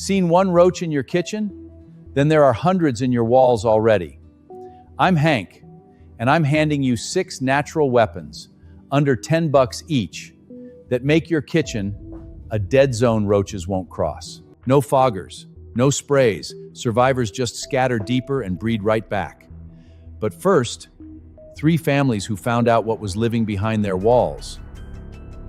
Seen one roach in your kitchen? Then there are hundreds in your walls already. I'm Hank, and I'm handing you 6 natural weapons, under $10 each, that make your kitchen a dead zone roaches won't cross. No foggers, no sprays. Survivors just scatter deeper and breed right back. But first, 3 families who found out what was living behind their walls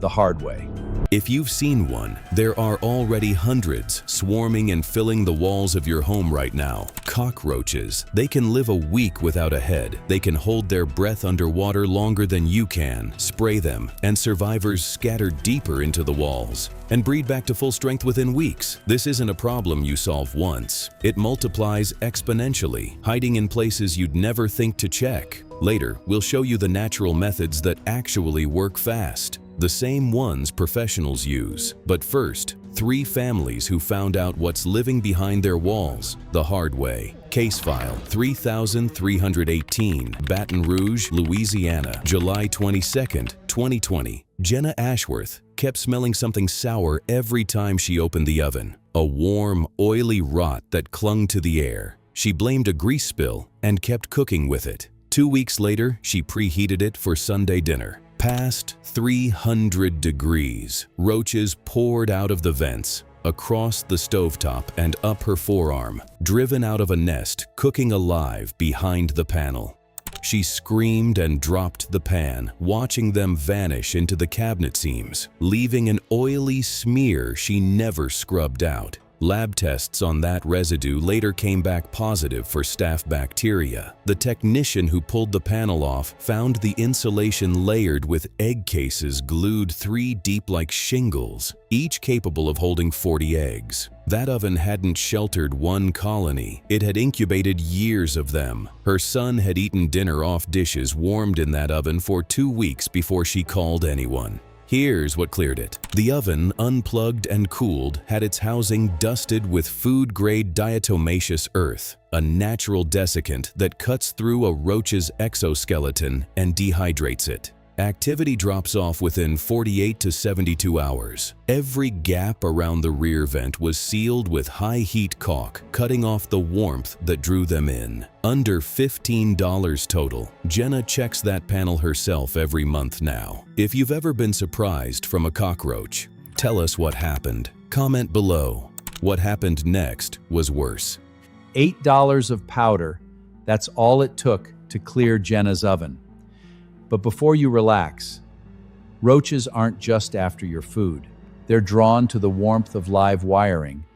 the hard way. If you've seen one, there are already hundreds swarming and filling the walls of your home right now. Cockroaches. They can live a week without a head. They can hold their breath underwater longer than you can. Spray them, and survivors scatter deeper into the walls and breed back to full strength within weeks. This isn't a problem you solve once. It multiplies exponentially, hiding in places you'd never think to check. Later, we'll show you the natural methods that actually work fast. The same ones professionals use. But first, 3 families who found out what's living behind their walls the hard way. Case file 3318, Baton Rouge, Louisiana, July 22, 2020. Jenna Ashworth kept smelling something sour every time she opened the oven. A warm, oily rot that clung to the air. She blamed a grease spill and kept cooking with it. 2 weeks later, she preheated it for Sunday dinner. Past 300 degrees, roaches poured out of the vents, across the stovetop and up her forearm, driven out of a nest, cooking alive behind the panel. She screamed and dropped the pan, watching them vanish into the cabinet seams, leaving an oily smear she never scrubbed out. Lab tests on that residue later came back positive for staph bacteria. The technician who pulled the panel off found the insulation layered with egg cases glued 3 deep like shingles, each capable of holding 40 eggs. That oven hadn't sheltered one colony. It had incubated years of them. Her son had eaten dinner off dishes warmed in that oven for 2 weeks before she called anyone. Here's what cleared it. The oven, unplugged and cooled, had its housing dusted with food-grade diatomaceous earth, a natural desiccant that cuts through a roach's exoskeleton and dehydrates it. Activity drops off within 48 to 72 hours. Every gap around the rear vent was sealed with high-heat caulk, cutting off the warmth that drew them in. Under $15 total. Jenna checks that panel herself every month now. If you've ever been surprised from a cockroach, tell us what happened. Comment below. What happened next was worse. $8 of powder, that's all it took to clear Jenna's oven. But before you relax, roaches aren't just after your food. They're drawn to the warmth of live wiring.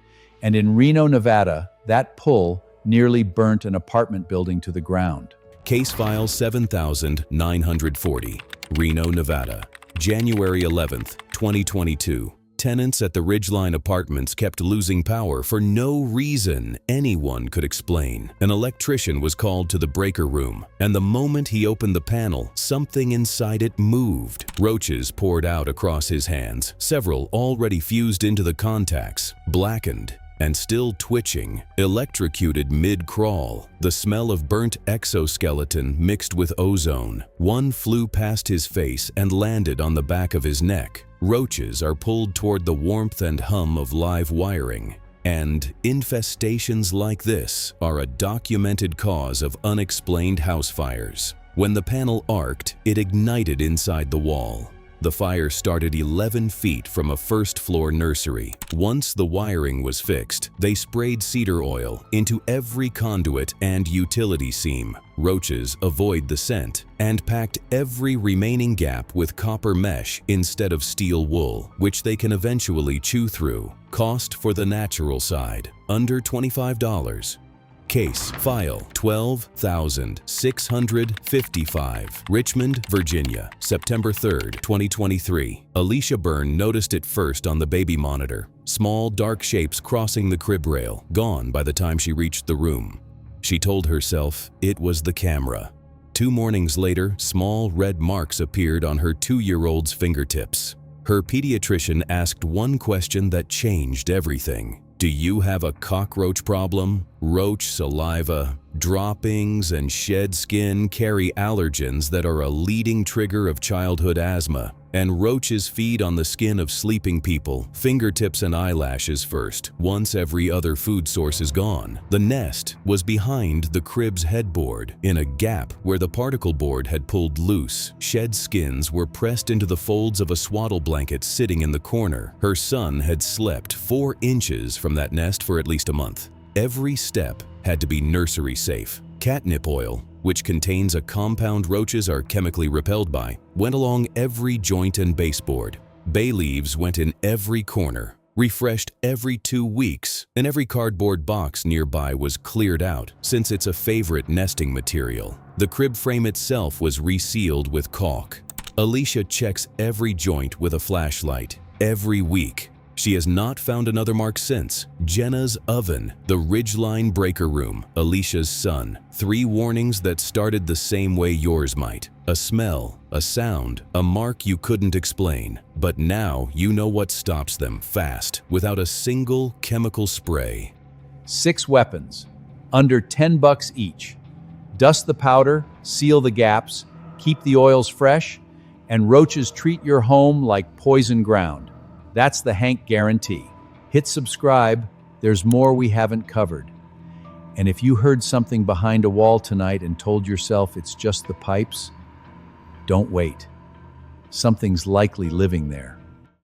And in Reno, Nevada, that pull nearly burnt an apartment building to the ground. Case file 7940, Reno, Nevada, January 11th, 2022. Tenants at the Ridgeline Apartments kept losing power for no reason anyone could explain. An electrician was called to the breaker room, and the moment he opened the panel, something inside it moved. Roaches poured out across his hands, several already fused into the contacts, blackened, and still twitching, electrocuted mid-crawl. The smell of burnt exoskeleton mixed with ozone. One flew past his face and landed on the back of his neck. Roaches are pulled toward the warmth and hum of live wiring. And infestations like this are a documented cause of unexplained house fires. When the panel arced, it ignited inside the wall. The fire started 11 feet from a first-floor nursery. Once the wiring was fixed, they sprayed cedar oil into every conduit and utility seam. Roaches avoid the scent and packed every remaining gap with copper mesh instead of steel wool, which they can eventually chew through. Cost for the natural side, under $25. Case file 12,655, Richmond, Virginia, September 3rd, 2023. Alicia Byrne noticed it first on the baby monitor. Small, dark shapes crossing the crib rail, gone by the time she reached the room. She told herself it was the camera. 2 mornings later, small red marks appeared on her 2-year-old's fingertips. Her pediatrician asked one question that changed everything. Do you have a cockroach problem? Roach saliva, droppings, and shed skin carry allergens that are a leading trigger of childhood asthma And roaches feed on the skin of sleeping people, fingertips and eyelashes first, once every other food source is gone. The nest was behind the crib's headboard, in a gap where the particle board had pulled loose. Shed skins were pressed into the folds of a swaddle blanket sitting in the corner. Her son had slept 4 inches from that nest for at least a month. Every step had to be nursery safe. Catnip oil, which contains a compound roaches are chemically repelled by, went along every joint and baseboard. Bay leaves went in every corner, refreshed every 2 weeks, and every cardboard box nearby was cleared out, since it's a favorite nesting material. The crib frame itself was resealed with caulk. Alicia checks every joint with a flashlight, every week. She has not found another mark since. Jenna's oven, the ridgeline breaker room, Alicia's son. 3 warnings that started the same way yours might. A smell, a sound, a mark you couldn't explain. But now you know what stops them fast, without a single chemical spray. 6 weapons, under $10 each. Dust the powder, seal the gaps, keep the oils fresh, and roaches treat your home like poison ground. That's the Hank guarantee. Hit subscribe, there's more we haven't covered. And if you heard something behind a wall tonight and told yourself it's just the pipes, don't wait. Something's likely living there.